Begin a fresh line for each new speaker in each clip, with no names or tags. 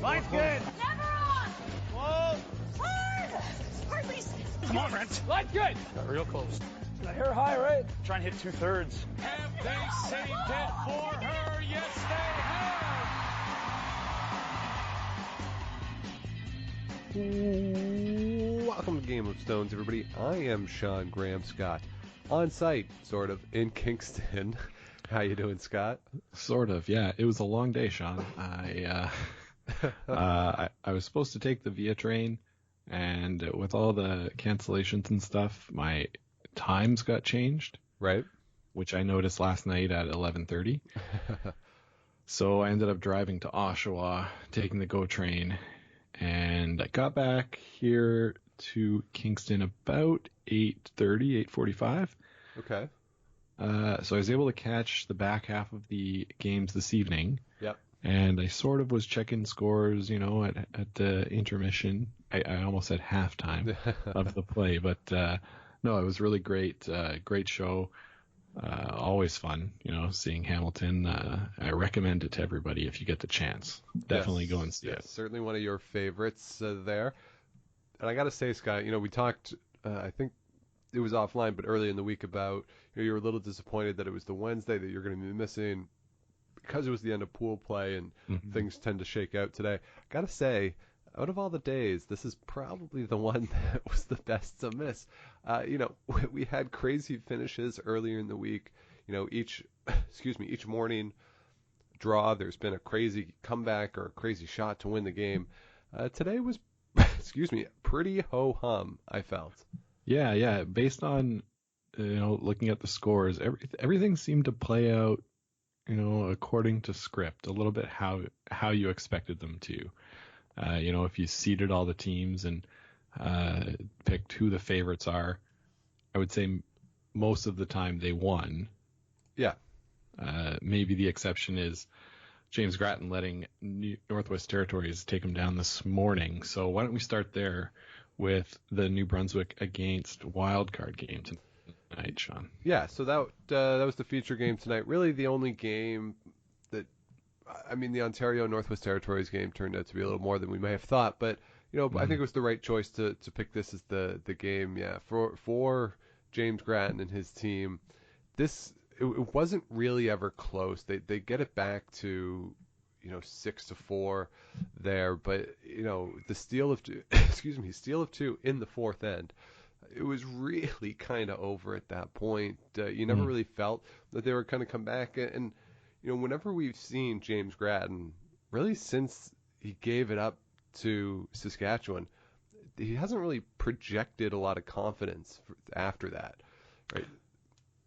Line's good.
Never on.
Whoa.
Hard. Hardly.
Come on, Brent.
Line's good.
Got real close.
I hear high, right?
Try and hit 2/3.
Have they saved it for her? Yes, they have.
Welcome to Game of Stones, everybody. I am Sean Graham Scott, on site, sort of, in Kingston. How you doing, Scott?
Sort of, yeah. It was a long day, Sean. I was supposed to take the Via train, and with all the cancellations and stuff, my times got changed.
Right.
Which I noticed last night at 11:30. So I ended up driving to Oshawa, taking the GO train, and I got back here to Kingston about 8:30, 8:45.
Okay.
So I was able to catch the back half of the games this evening.
Yep.
And I sort of was checking scores, you know, at the intermission. I almost said halftime of the play, but no, it was really great. Great show. Always fun, you know, seeing Hamilton. I recommend it to everybody if you get the chance. Definitely go and see it.
Certainly one of your favorites there. And I got to say, Scott, you know, we talked, I think it was offline, but early in the week about, you know, you were a little disappointed that it was the Wednesday that you're going to be missing because it was the end of pool play and things tend to shake out today. I got to say, out of all the days, this is probably the one that was the best to miss. You know, we had crazy finishes earlier in the week. You know, each morning draw, there's been a crazy comeback or a crazy shot to win the game. Today was, pretty ho-hum, I felt.
Yeah. Based on, you know, looking at the scores, everything seemed to play out, you know, according to script, a little bit how you expected them to. You know, if you seeded all the teams and picked who the favorites are, I would say most of the time they won.
Yeah.
Maybe the exception is James Grattan letting Northwest Territories take them down this morning. So why don't we start there with the New Brunswick against wildcard game tonight, Sean?
Yeah, so that was the feature game tonight. Really the only game that, I mean, the Ontario Northwest Territories game turned out to be a little more than we may have thought, but, you know, I think it was the right choice to pick this as the game, yeah, for James Grattan and his team. It wasn't really ever close. They get it back to, you know, 6-4 there, but, you know, the steal of two in the fourth end, it was really kind of over at that point. You never really felt that they were going to come back. And, you know, whenever we've seen James Grattan, really since he gave it up to Saskatchewan, he hasn't really projected a lot of confidence after that, right?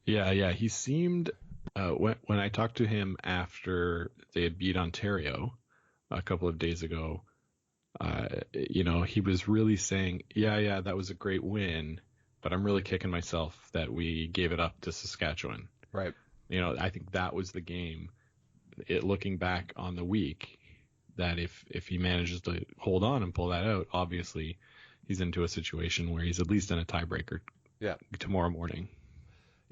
Yeah. He seemed, when I talked to him after they had beat Ontario a couple of days ago, you know, he was really saying, yeah, that was a great win, but I'm really kicking myself that we gave it up to Saskatchewan.
Right.
You know, I think that was the game, looking back on the week, that if he manages to hold on and pull that out, obviously he's into a situation where he's at least in a tiebreaker tomorrow morning.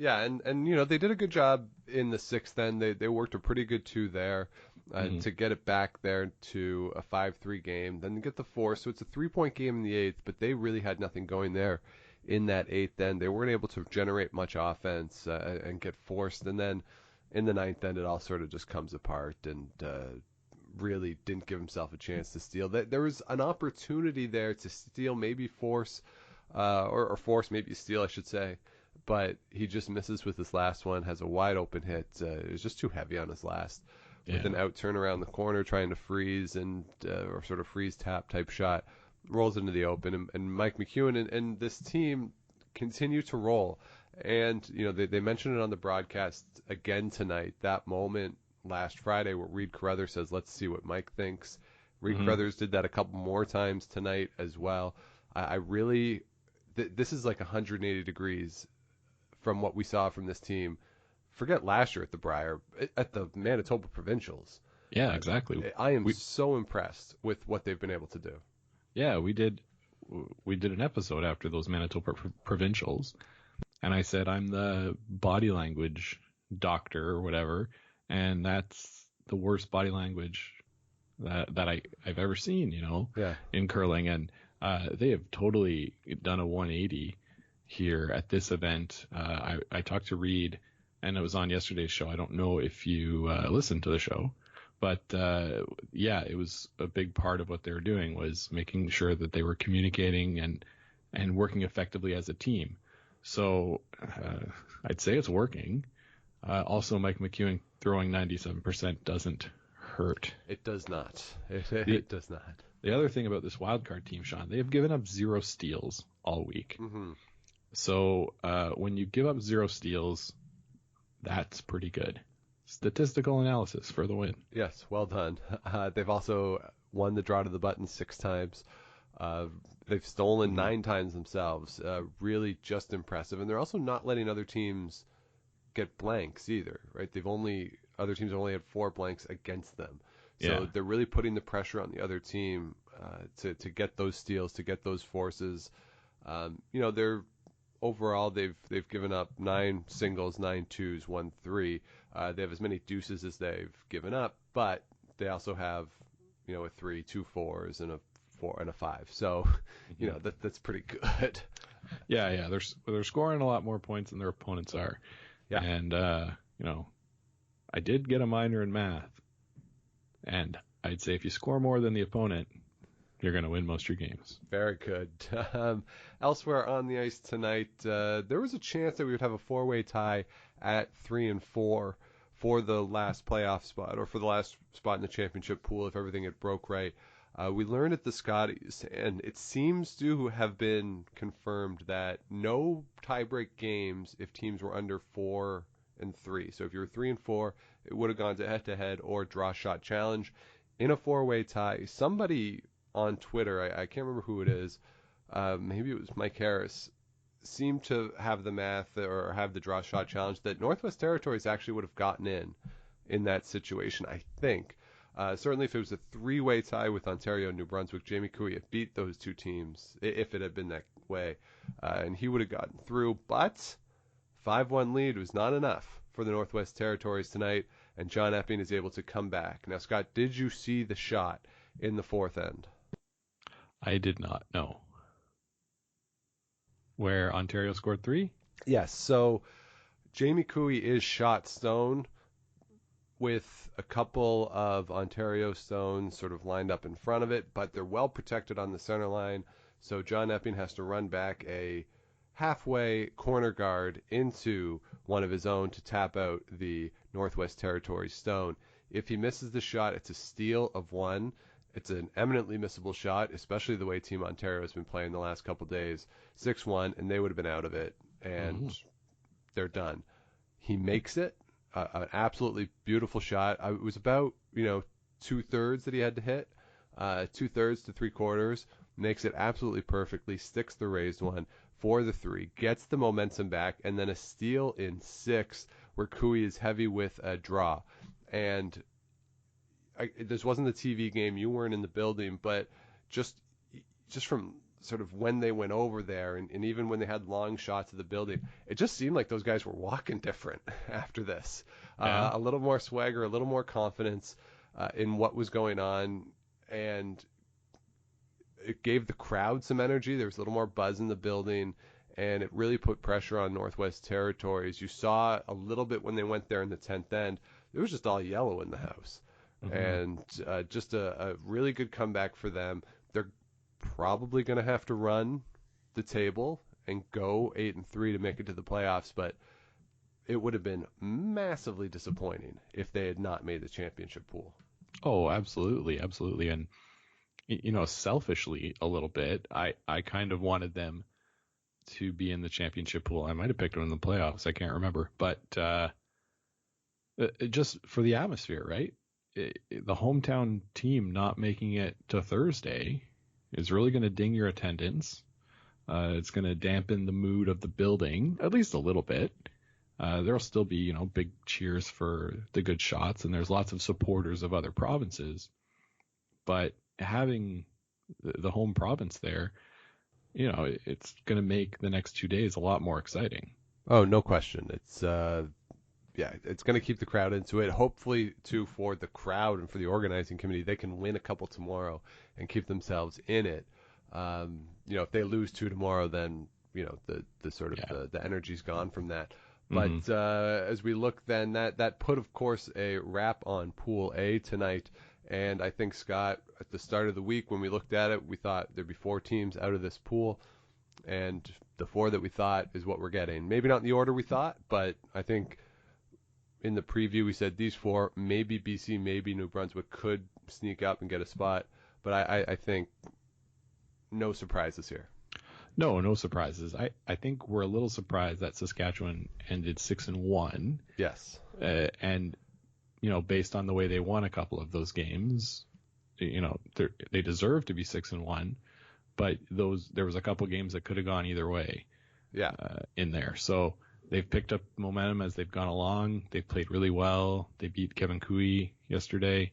Yeah, and you know, they did a good job in the sixth end. They worked a pretty good 2 there to get it back there to a 5-3 game. Then get the 4, so it's a 3-point game in the 8th, but they really had nothing going there in that 8th end. They weren't able to generate much offense and get forced. And then in the 9th end, it all sort of just comes apart and really didn't give himself a chance to steal. There was an opportunity there to steal, maybe force, or force, maybe steal, I should say. But he just misses with his last one, has a wide open hit. It was just too heavy on his last. With an out turn around the corner, trying to freeze or sort of freeze tap type shot, rolls into the open. And Mike McEwen and this team continue to roll. And, you know, they mentioned it on the broadcast again tonight, that moment last Friday where Reed Carruthers says, let's see what Mike thinks. Reed Carruthers did that a couple more times tonight as well. I really, this is like 180 degrees from what we saw from this team. Forget last year at the Brier, at the Manitoba Provincials.
Yeah, exactly.
I am so impressed with what they've been able to do.
Yeah, we did an episode after those Manitoba Provincials, and I said I'm the body language doctor or whatever, and that's the worst body language that I've ever seen,
Yeah.
in curling. And they have totally done a 180 here at this event. I talked to Reed, and it was on yesterday's show. I don't know if you listened to the show, but yeah, it was a big part of what they were doing was making sure that they were communicating and working effectively as a team. So I'd say it's working. Also, Mike McEwen throwing 97% doesn't hurt.
It does not. It does not.
The other thing about this wildcard team, Sean, they have given up 0 steals all week.
Mm-hmm.
So when you give up 0 steals, that's pretty good. Statistical analysis for the win.
Yes, well done. They've also won the draw to the button 6 times. They've stolen 9 times themselves. Really just impressive. And they're also not letting other teams get blanks either, right? Other teams have only had 4 blanks against them. So they're really putting the pressure on the other team to get those steals, to get those forces. They're overall they've given up 9 singles, 9 twos, 1 3. They have as many deuces as they've given up, but they also have a 3, 2 4s, and a 4 and a 5. So that's pretty good.
Yeah. They're scoring a lot more points than their opponents are.
Yeah.
And I did get a minor in math, and I'd say if you score more than the opponent, you're going to win most of your games.
Very good. Elsewhere on the ice tonight, there was a chance that we would have a 4-way tie at 3 and 4 for the last playoff spot, or for the last spot in the championship pool if everything had broke right. We learned at the Scotties, and it seems to have been confirmed that no tiebreak games if teams were under 4 and 3. So if you were 3 and 4, it would have gone to head-to-head or draw shot challenge. In a 4-way tie, somebody on Twitter, I can't remember who it is, maybe it was Mike Harris, seemed to have the math or have the draw shot challenge that Northwest Territories actually would have gotten in that situation, I think. Certainly if it was a 3-way tie with Ontario and New Brunswick, Jamie Cooey had beat those 2 teams if it had been that way, and he would have gotten through. But 5-1 lead was not enough for the Northwest Territories tonight, and John Epping is able to come back. Now, Scott, did you see the shot in the 4th end?
I did not know. Where Ontario scored 3?
Yes. So Jamie Cooey is shot stone with a couple of Ontario stones sort of lined up in front of it, but they're well protected on the center line. So John Epping has to run back a halfway corner guard into one of his own to tap out the Northwest Territories stone. If he misses the shot, it's a steal of 1. It's an eminently missable shot, especially the way Team Ontario has been playing the last couple days. 6-1, and they would have been out of it, and they're done. He makes it, an absolutely beautiful shot. It was about 2/3 that he had to hit, 2/3 to 3/4. Makes it absolutely perfectly, sticks the raised one for the 3, gets the momentum back, and then a steal in 6 where Cooey is heavy with a draw. And this wasn't a TV game, you weren't in the building, but just from sort of when they went over there and even when they had long shots of the building, it just seemed like those guys were walking different after this.
Yeah.
A little more swagger, a little more confidence in what was going on, and it gave the crowd some energy. There was a little more buzz in the building, and it really put pressure on Northwest Territories. You saw a little bit when they went there in the 10th end. It was just all yellow in the house. And just a really good comeback for them. They're probably going to have to run the table and go 8 and 3 to make it to the playoffs, but it would have been massively disappointing if they had not made the championship pool.
Oh, absolutely. And selfishly a little bit, I kind of wanted them to be in the championship pool. I might have picked them in the playoffs, I can't remember, but just for the atmosphere, right? The hometown team not making it to Thursday is really going to ding your attendance. It's going to dampen the mood of the building, at least a little bit. There'll still be, big cheers for the good shots, and there's lots of supporters of other provinces. But having the home province there, it's going to make the next 2 days a lot more exciting.
Oh, no question. It's yeah, it's going to keep the crowd into it. Hopefully, too, for the crowd and for the organizing committee, they can win a couple tomorrow and keep themselves in it. If they lose 2 tomorrow, then the sort of the energy's gone from that. But as we look, then that put, of course, a wrap on Pool A tonight. And I think, Scott, at the start of the week when we looked at it, we thought there'd be 4 teams out of this pool, and the 4 that we thought is what we're getting. Maybe not in the order we thought, but I think in the preview we said these 4, maybe BC, maybe New Brunswick could sneak up and get a spot. But I think no surprises here.
No surprises. I think we're a little surprised that Saskatchewan ended 6-1.
Yes.
And based on the way they won a couple of those games, they deserve to be 6-1. But there was a couple games that could have gone either way.
Yeah.
In there, so they've picked up momentum as they've gone along. They've played really well. They beat Kevin Cooey yesterday,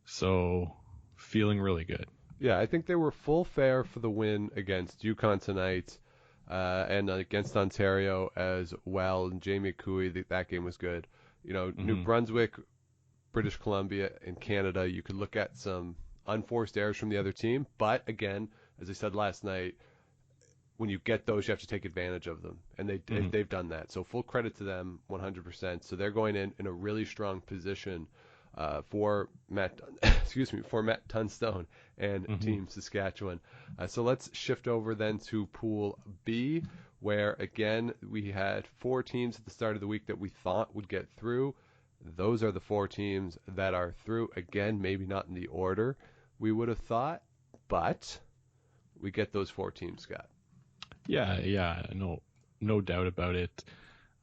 so feeling really good.
Yeah, I think they were full fare for the win against Yukon tonight, and against Ontario as well. And Jamie Cooey, that game was good. New Brunswick, British Columbia, and Canada, you could look at some unforced errors from the other team. But again, as I said last night, when you get those, you have to take advantage of them, and they've done that. So full credit to them, 100%. So they're going in a really strong position for Matt Tunstone and Team Saskatchewan. So let's shift over then to Pool B, where again we had 4 teams at the start of the week that we thought would get through. Those are the 4 teams that are through. Again, maybe not in the order we would have thought, but we get those 4 teams, Scott.
Yeah, no doubt about it.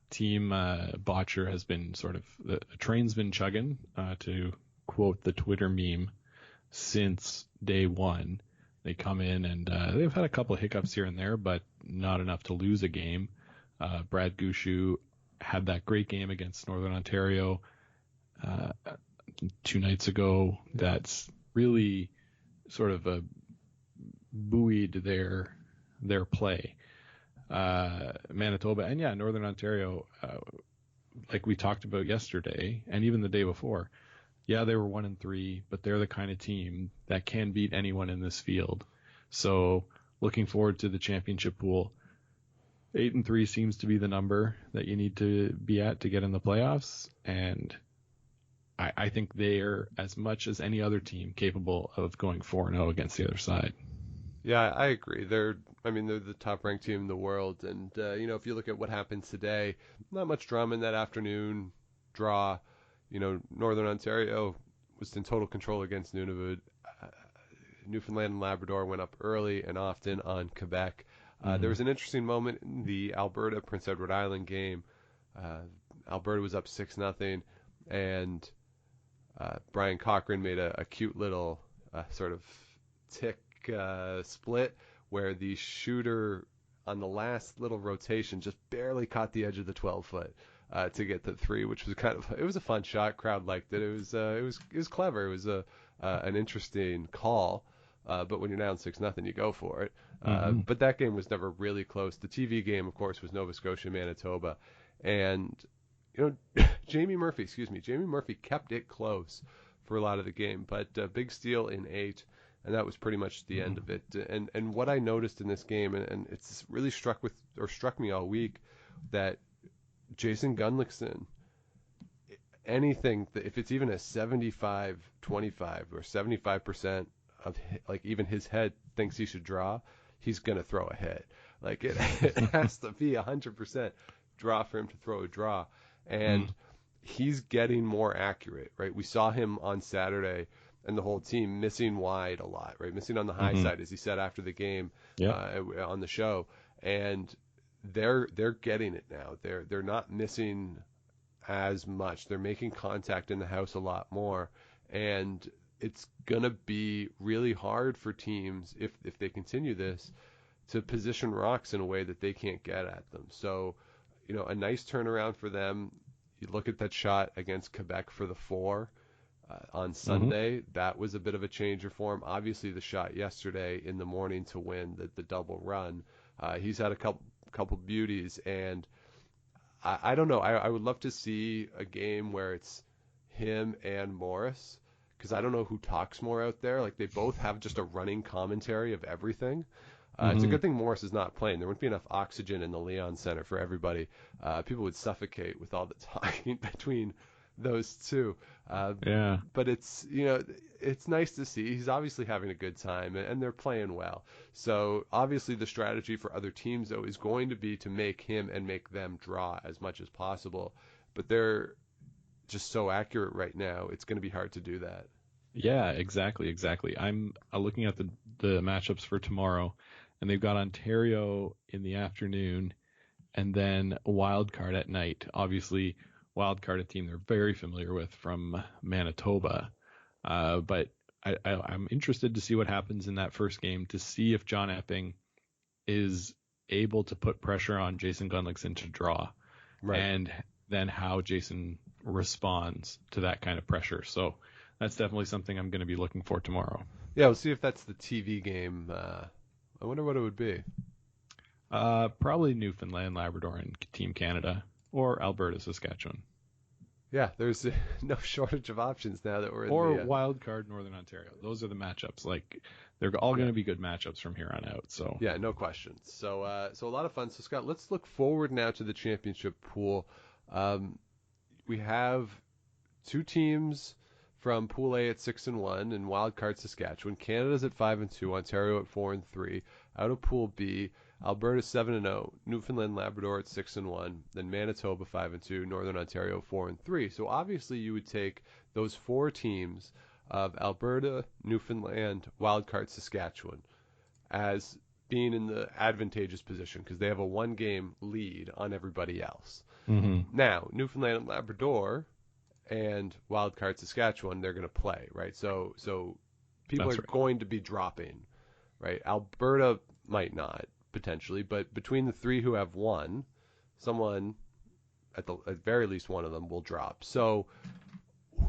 Team Botcher has been the train's been chugging, to quote the Twitter meme, since day one. They come in and they've had a couple of hiccups here and there, but not enough to lose a game. Brad Gushu had that great game against Northern Ontario 2 nights ago. That's really sort of buoyed their play. Manitoba and Northern Ontario, like we talked about yesterday and even the day before, they were 1-3, but they're the kind of team that can beat anyone in this field. So looking forward to the championship pool. 8-3 seems to be the number that you need to be at to get in the playoffs, and I think they are, as much as any other team, capable of going 4-0 against the other side.
Yeah, I agree. They're the top-ranked team in the world, and if you look at what happened today, not much drama in that afternoon draw. Northern Ontario was in total control against Nunavut. Newfoundland and Labrador went up early and often on Quebec. There was an interesting moment in the Alberta Prince Edward Island game. Alberta was up 6-0, and Brian Cochran made a cute little sort of tick split where the shooter on the last little rotation just barely caught the edge of the 12-foot to get the 3, which was it was a fun shot. Crowd liked it. It was clever. It was an interesting call. But when you're down 6-0, you go for it. But that game was never really close. The TV game, of course, was Nova Scotia, Manitoba, and Jamie Murphy kept it close for a lot of the game, but big steal in 8. And that was pretty much the end of it. And what I noticed in this game, and it's really struck me all week, that Jason Gunlickson, if it's even a 75-25 or 75% of even his head thinks he should draw, he's gonna throw a hit. It has to be 100% draw for him to throw a draw, and he's getting more accurate. Right, we saw him on Saturday. And the whole team missing wide a lot, right? Missing on the high side, as he said after the game on the show. And they're getting it now. They're not missing as much. They're making contact in the house a lot more. And it's gonna be really hard for teams if they continue this to position rocks in a way that they can't get at them. So, a nice turnaround for them. You look at that shot against Quebec for the 4. On Sunday, that was a bit of a changer for him. Obviously, the shot yesterday in the morning to win the double run. He's had a couple beauties, and I don't know. I would love to see a game where it's him and Morris, because I don't know who talks more out there. Like, they both have just a running commentary of everything. It's a good thing Morris is not playing. There wouldn't be enough oxygen in the Leon Center for everybody. People would suffocate with all the talking between those two.
Yeah.
But it's, it's nice to see. He's obviously having a good time, and they're playing well. So obviously the strategy for other teams, though, is going to be to make him and make them draw as much as possible. But they're just so accurate right now. It's going to be hard to do that.
Yeah, exactly. I'm looking at the matchups for tomorrow, and they've got Ontario in the afternoon, and then Wild Card at night. Obviously, Wild Card, a team they're very familiar with from Manitoba. But I'm interested to see what happens in that first game, to see if John Epping is able to put pressure on Jason Gunlickson to draw,
Right.
and then how Jason responds to that kind of pressure. So that's definitely something I'm going to be looking for tomorrow.
Yeah, we'll see if that's the TV game. I wonder what it would be.
Probably Newfoundland, Labrador, and Team Canada, or Alberta, Saskatchewan.
Yeah, there's no shortage of options now that we're in
or
the...
Wild Card, Northern Ontario. Those are the matchups. Like, they're all going to be good matchups from here on out. So
Yeah, no questions. So a lot of fun. So, Scott, let's look forward now to the championship pool. We have two teams from Pool A at 6-1 and Wild Card Saskatchewan. Canada's at 5-2, Ontario at 4-3. Out of Pool B, Alberta 7-0, Newfoundland Labrador at 6-1, then Manitoba 5-2, Northern Ontario 4-3. So obviously you would take those four teams of Alberta, Newfoundland, Wild Card Saskatchewan as being in the advantageous position because they have a one-game lead on everybody else.
Mm-hmm.
Now, Newfoundland and Labrador and Wild Card Saskatchewan, they're going to play, right? So people
That's
are
right.
going to be dropping, right? Alberta might not, potentially, but between the three who have won, someone, at very least one of them, will drop. So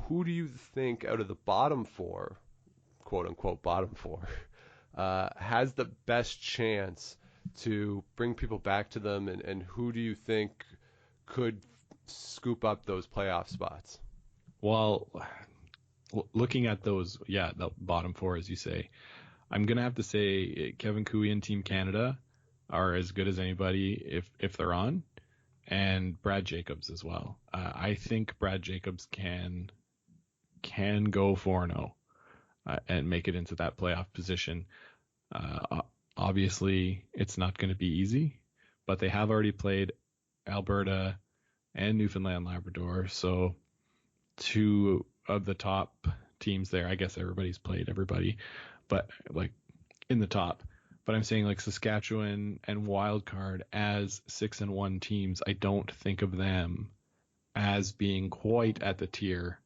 who do you think out of the bottom four, quote-unquote bottom four, has the best chance to bring people back to them, and who do you think could scoop up those playoff spots?
Well, looking at those, the bottom four, as you say, I'm going to have to say Kevin Cooey and Team Canada are as good as anybody if they're on, and Brad Jacobs as well. I think Brad Jacobs can go 4-0 and make it into that playoff position. Obviously, it's not going to be easy, but they have already played Alberta and Newfoundland Labrador, so two of the top teams there. I guess everybody's played everybody, but like in the top. But I'm saying like Saskatchewan and Wildcard as 6-1 teams, I don't think of them as being quite at the tier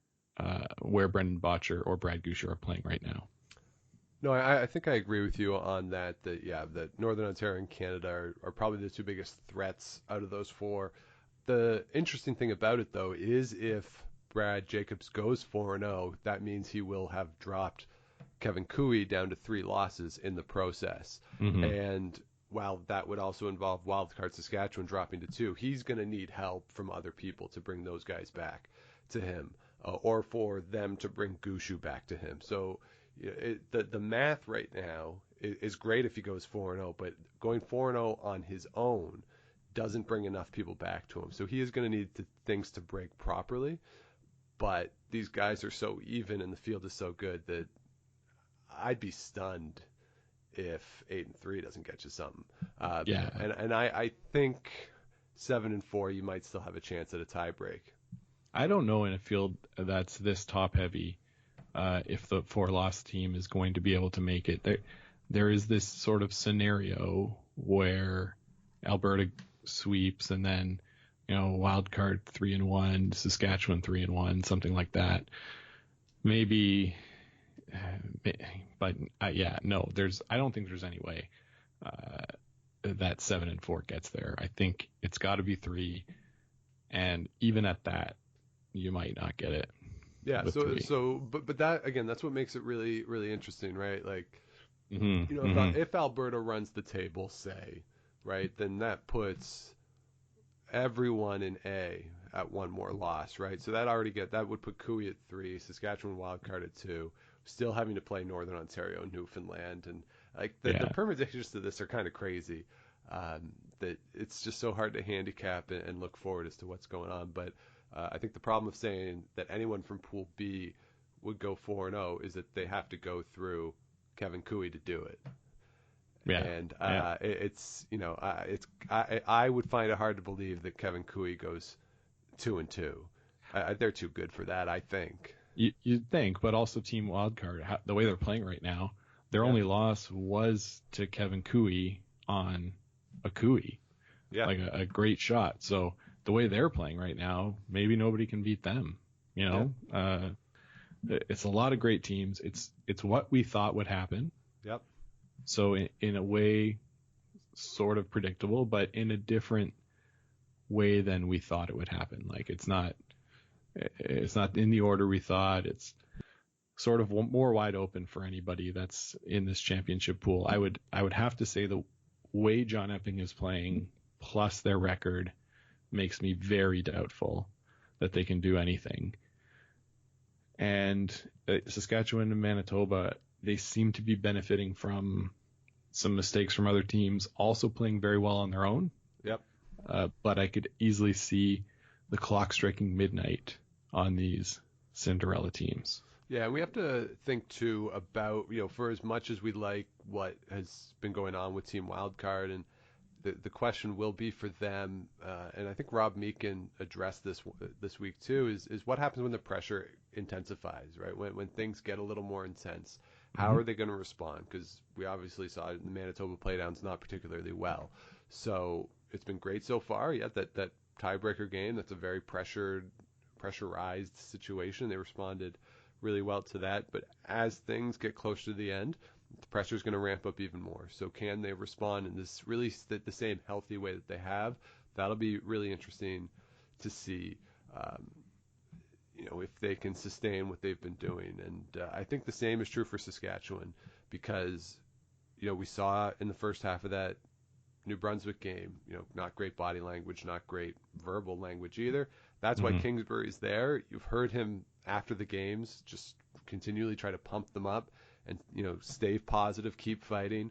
where Brendan Botcher or Brad Gusher are playing right now.
No, I think I agree with you on that. That Northern Ontario and Canada are probably the two biggest threats out of those four. The interesting thing about it, though, is if Brad Jacobs goes 4-0, that means he will have dropped Kevin Cooey down to 3 losses in the process.
Mm-hmm.
And while that would also involve Wildcard Saskatchewan dropping to 2, he's going to need help from other people to bring those guys back to him, or for them to bring Gushu back to him. So the math right now is great if he goes 4-0, but going 4-0 on his own doesn't bring enough people back to him. So he is going to need things to break properly. But these guys are so even and the field is so good that I'd be stunned if 8-3 doesn't get you something. And I think 7-4 you might still have a chance at a tie break.
I don't know in a field that's this top heavy if the 4-loss team is going to be able to make it. There is this sort of scenario where Alberta sweeps and then wild card 3-1, Saskatchewan 3-1, something like that. Maybe, but I don't think there's any way that 7-4 gets there. I think it's got to be 3, and even at that, you might not get it.
Yeah. But that again, that's what makes it really, really interesting, right? Like, if Alberta runs the table, say, right, then that puts everyone in A at one more loss, right? So that would put Cooey at 3, Saskatchewan wildcard at 2, still having to play Northern Ontario and Newfoundland, and like the permutations to this are kind of crazy. That it's just so hard to handicap and look forward as to what's going on. But I think the problem of saying that anyone from Pool B would go 4-0 is that they have to go through Kevin Cooey to do it.
Yeah.
And I would find it hard to believe that Kevin Cooey goes 2-2. They're too good for that, I think.
You'd think, but also Team Wildcard, the way they're playing right now, their only loss was to Kevin Cooey on a Cooey, like a great shot. So the way they're playing right now, maybe nobody can beat them. It's a lot of great teams. It's what we thought would happen.
Yep.
So in a way, sort of predictable, but in a different way than we thought it would happen. Like it's not in the order we thought. It's sort of more wide open for anybody that's in this championship pool. I would have to say the way John Epping is playing plus their record makes me very doubtful that they can do anything. And Saskatchewan and Manitoba, they seem to be benefiting from some mistakes from other teams, also playing very well on their own.
Yep.
But I could easily see the clock striking midnight on these Cinderella teams.
Yeah, we have to think too about, for as much as we like what has been going on with Team Wildcard, and the question will be for them, and I think Rob Meakin addressed this week too, is what happens when the pressure intensifies, right? When things get a little more intense, how are they going to respond? Because we obviously saw the Manitoba playdowns not particularly well. So it's been great so far. Yeah, that tiebreaker game, that's a very pressurized situation. They responded really well to that. But as things get closer to the end, the pressure is going to ramp up even more. So can they respond in this really the same healthy way that they have? That'll be really interesting to see, if they can sustain what they've been doing. And I think the same is true for Saskatchewan because, we saw in the first half of that New Brunswick game, not great body language, not great verbal language either. That's why Kingsbury's there. You've heard him after the games just continually try to pump them up and, stay positive, keep fighting.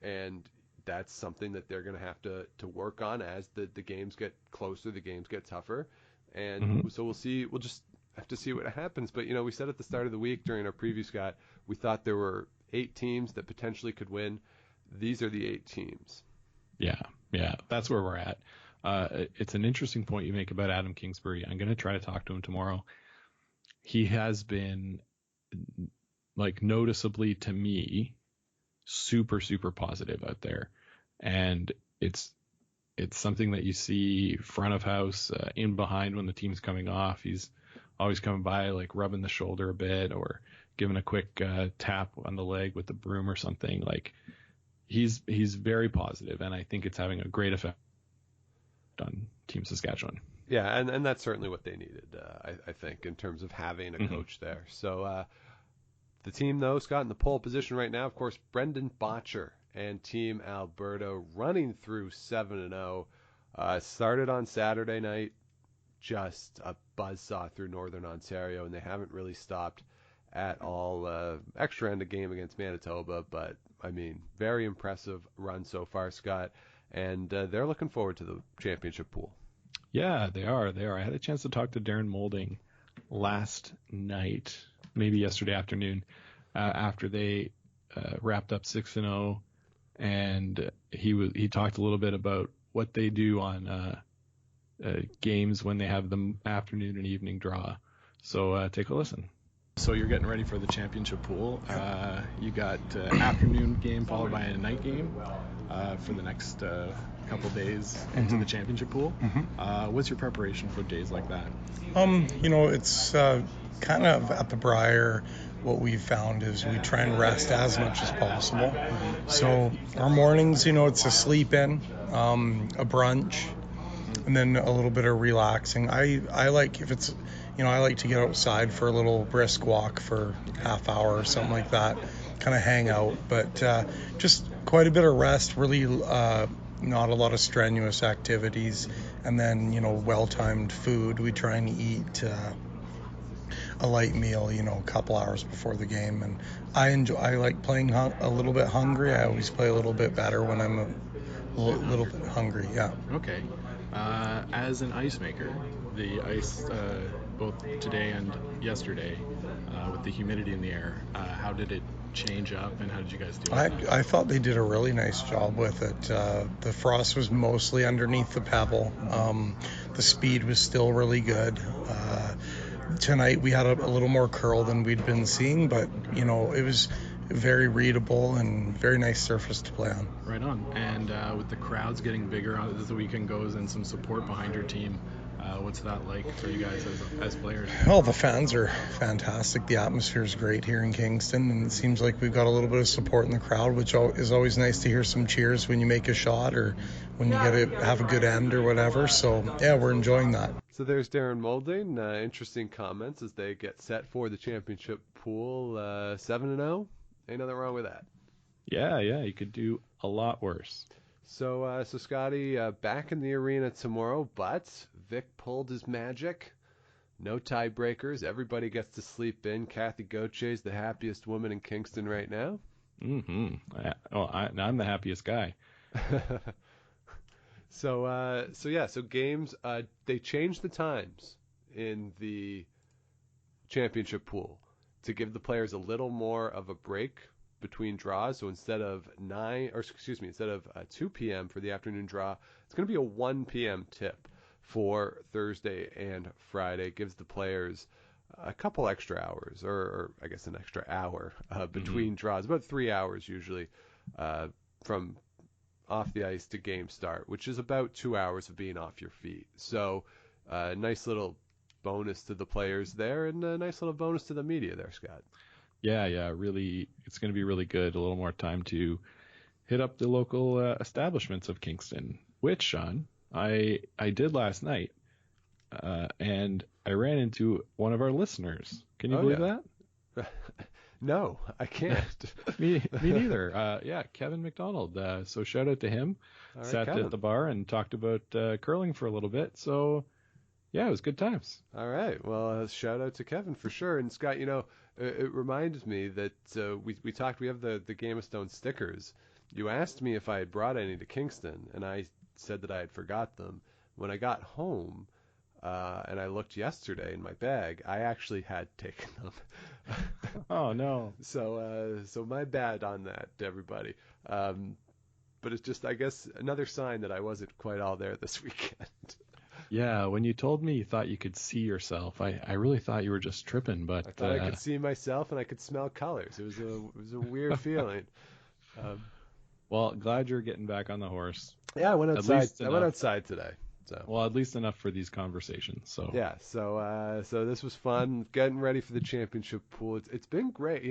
And that's something that they're going to have to work on as the games get closer, the games get tougher. And so we'll see. We'll just have to see what happens. But, we said at the start of the week during our preview, Scott, we thought there were 8 teams that potentially could win. These are the 8 teams.
Yeah, that's where we're at. It's an interesting point you make about Adam Kingsbury. I'm going to try to talk to him tomorrow. He has been, noticeably to me, super, super positive out there. And it's something that you see front of house, in behind when the team's coming off. He's always coming by, rubbing the shoulder a bit or giving a quick tap on the leg with the broom or something. He's very positive, and I think it's having a great effect on Team Saskatchewan.
Yeah, and that's certainly what they needed, I think, in terms of having a coach there. So the team, though, Scott, in the pole position right now, of course, Brendan Botcher and Team Alberta running through 7-0. Started on Saturday night, just a buzzsaw through Northern Ontario, and they haven't really stopped at all. Extra end of game against Manitoba, but, very impressive run so far, Scott. And they're looking forward to the championship pool.
Yeah, they are. I had a chance to talk to Darren Moulding last night, maybe yesterday afternoon, after they wrapped up 6-0, and he talked a little bit about what they do on games when they have the afternoon and evening draw. So take a listen. So you're getting ready for the championship pool. You got afternoon game followed by a night game for the next couple days into the championship pool. What's your preparation for days like that?
It's kind of at the Brier. What we've found is we try and rest as much as possible. So our mornings, it's a sleep in, a brunch, and then a little bit of relaxing. I like I like to get outside for a little brisk walk for half hour or something like that, kind of hang out. But just quite a bit of rest, really not a lot of strenuous activities, and then well-timed food. We try and eat a light meal, a couple hours before the game, and I like playing a little bit hungry. I always play a little bit better when I'm a little bit hungry. Yeah.
Okay. As an ice maker, the ice both today and yesterday, with the humidity in the air, how did it change up, and how did you guys do it?
I thought they did a really nice job with it. The frost was mostly underneath the pebble. The speed was still really good. Tonight we had a little more curl than we'd been seeing, but it was very readable and very nice surface to play on.
Right on. And with the crowds getting bigger as the weekend goes and some support behind your team, what's that like for you guys as players?
Well, the fans are fantastic. The atmosphere is great here in Kingston, and it seems like we've got a little bit of support in the crowd, which is always nice to hear some cheers when you make a shot or when you get to have a good end or whatever. So, yeah, we're enjoying that.
So there's Darren Moulding. Interesting comments as they get set for the championship pool. 7-0. Ain't nothing wrong with that.
Yeah, you could do a lot worse.
So Scotty, back in the arena tomorrow, but Vic pulled his magic. No tiebreakers. Everybody gets to sleep in. Kathy Gauthier the happiest woman in Kingston right now.
Mm-hmm. I'm the happiest guy.
So games, they changed the times in the championship pool to give the players a little more of a break between draws. So instead of 2 p.m. for the afternoon draw, it's going to be a 1 p.m. tip for Thursday and Friday. It gives the players a couple extra hours, or I guess an extra hour between draws, about 3 hours usually from off the ice to game start, which is about 2 hours of being off your feet. So nice little bonus to the players there, and a nice little bonus to the media there, Scott.
Yeah, really, it's going to be really good. A little more time to hit up the local establishments of Kingston, which, Sean, I did last night, and I ran into one of our listeners. Can you believe that?
No, I can't.
me neither. Kevin McDonald. So shout out to him.
All right,
Sat
Kevin
at the bar and talked about curling for a little bit. So yeah, it was good times.
All right. Well, shout out to Kevin for sure. And Scott, it reminds me that we talked. We have the Game of Stone stickers. You asked me if I had brought any to Kingston, and I said that I had forgot them. When I got home and I looked yesterday in my bag, I actually had taken them.
Oh no.
So my bad on that, everybody. But it's just, I guess, another sign that I wasn't quite all there this weekend.
Yeah, when you told me you thought you could see yourself, I really thought you were just tripping. But
I thought I could see myself and I could smell colors. It was a weird feeling.
Well, glad you're getting back on the horse.
Yeah, I went outside today. So.
Well, at least enough for these conversations. So
yeah, so this was fun, getting ready for the championship pool. It's been great,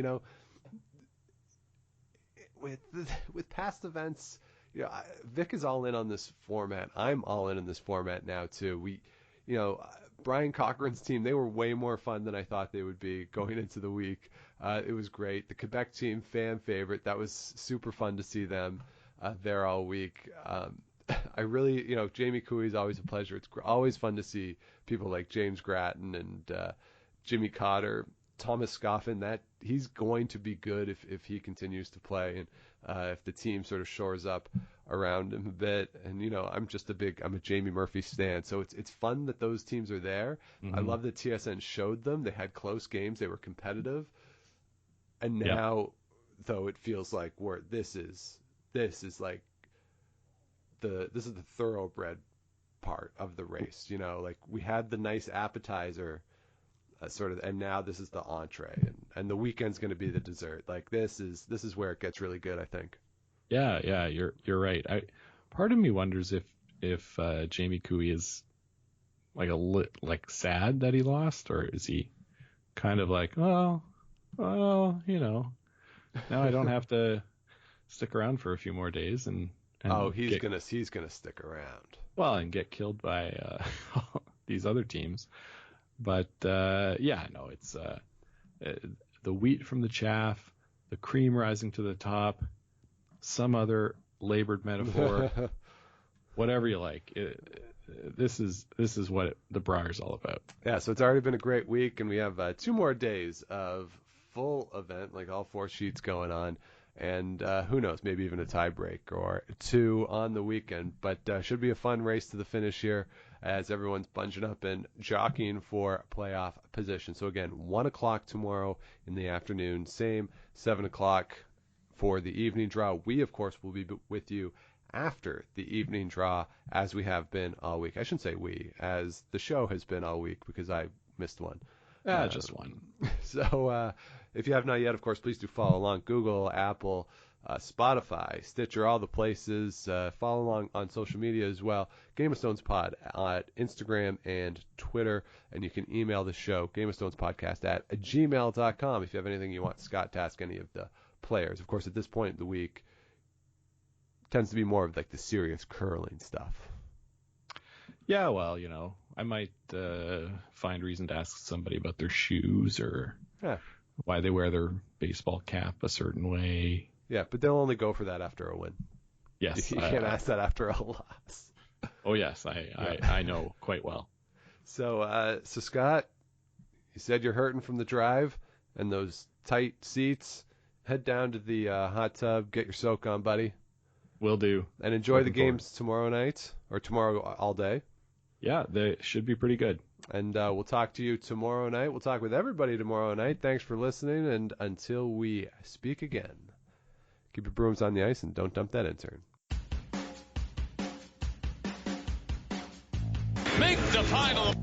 with past events. Vic is all in on this format. I'm all in this format now too. Brian Cochran's team, they were way more fun than I thought they would be going into the week. It was great. The Quebec team, fan favorite. That was super fun to see them there all week. I really, Jamie Cooey is always a pleasure. It's always fun to see people like James Grattan and Jimmy Cotter, Thomas Scoffin. That he's going to be good if he continues to play, and if the team sort of shores up around him a bit. And I'm a Jamie Murphy stan, so it's fun that those teams are there. Mm-hmm. I love that TSN showed them. They had close games. They were competitive, and now though it feels like this is like. This is the thoroughbred part of the race, like we had the nice appetizer and now this is the entree, and the weekend's going to be the dessert. Like this is where it gets really good, I think.
Yeah, you're right. Part of me wonders if Jamie Cooey is like sad that he lost, or is he kind of like, well, now I don't have to stick around for a few more days and
he's gonna stick around.
Well, and get killed by these other teams. But it's the wheat from the chaff, the cream rising to the top, some other labored metaphor. whatever you like. This is what the Brier's all about.
Yeah, so it's already been a great week, and we have 2 more days of full event, like all 4 sheets going on, and who knows, maybe even a tiebreak or 2 on the weekend. But should be a fun race to the finish here as everyone's bunching up and jockeying for playoff position. So again, 1 o'clock tomorrow in the afternoon, same 7 o'clock for the evening draw. We, of course, will be with you after the evening draw, as we have been all week. I shouldn't say we, as the show has been all week, because I missed one.
Just one.
So if you have not yet, of course, please do follow along. Google, Apple, Spotify, Stitcher, all the places. Follow along on social media as well. Game of Stones Pod at Instagram and Twitter. And you can email the show, gameofstonespodcast@gmail.com, if you have anything you want Scott to ask any of the players. Of course, at this point in the week, tends to be more of like the serious curling stuff.
Yeah, well, I might find reason to ask somebody about their shoes or why they wear their baseball cap a certain way.
Yeah, but they'll only go for that after a win.
Yes.
You can't ask that after a loss.
Oh, yes, I know quite well.
So Scott, you said you're hurting from the drive and those tight seats. Head down to the hot tub, get your soak on, buddy.
Will do.
And enjoy the games tomorrow night, or tomorrow all day.
Yeah, they should be pretty good.
And we'll talk to you tomorrow night. We'll talk with everybody tomorrow night. Thanks for listening, and until we speak again, keep your brooms on the ice and don't dump that intern.
Make the final.